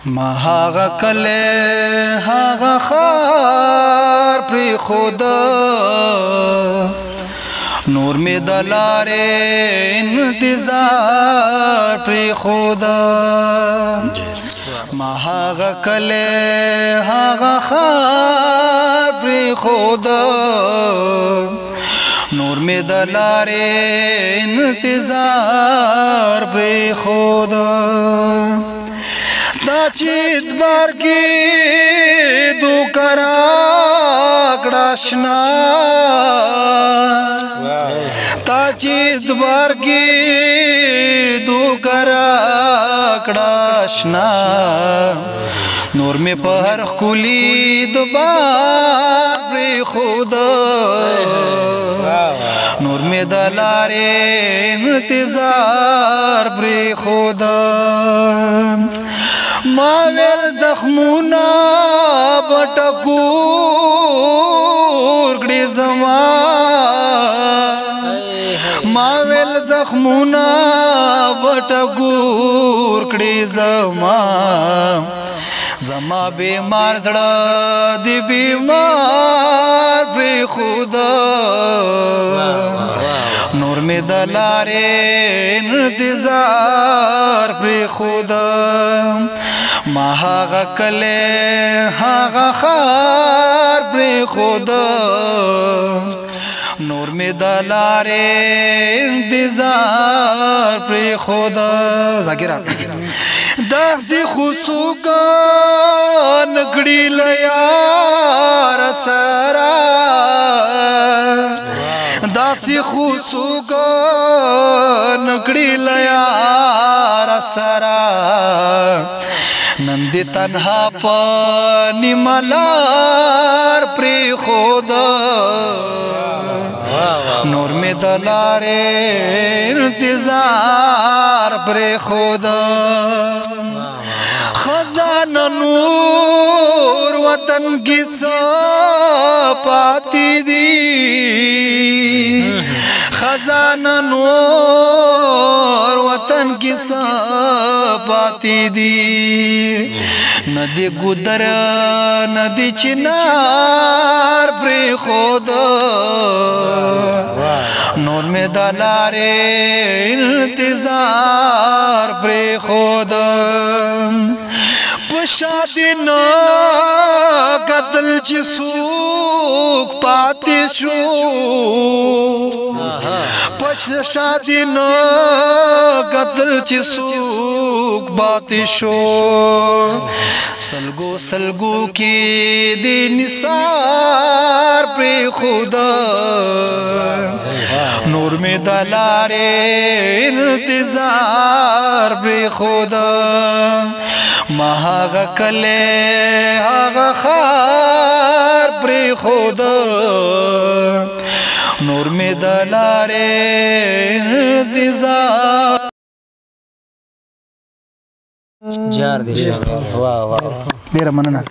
ما هاغه کله هاغه خار پر خدا نور می دلاره انتظار پر خدا ما هاغه کله هاغه خار پر خدا نور می دلاره انتظار پر خدا دا چیت برگی دو کرا کڑاشنا دا چیت برگی دو کرا کڑاشنا نور میں پہر کلی دوبار پر خدا نور میں دلارے انتظار پر خدا ماویل زخمونا بٹکور کڑی زمان ماویل زخمونا بٹکور کڑی زمان زما بیمار زڑا دی بیمار پر خدا نور میں دلارے انتظار پر خدا ما هاغه کله هاغه خار پر خدا نور می دلاره انتظار پر خدا ذاکرات دغزی خوڅوګان کړي لیار سرا داسي خوڅوګان کړي لیار سرا نندی تنها پانی ملار پر خدا نور میں دلار انتظار پر خدا خزان نور وطن کی پاتی دی خزانہ نور وطن کی پاتی دی ندی گدر ندی چنار پر خدا نور میں دلار انتظار پر خدا پشادی نا قتل چی سوک پاتی شو پشادی نا قتل چی سوک پاتی شو سلگو سلگو کی دی نثار پر خدا نور میں دلار انتظار پر خدا ما هاغه کله هاغه خار پر خدا نور میں دلار انتظار جار دي واو واو ډیره مننه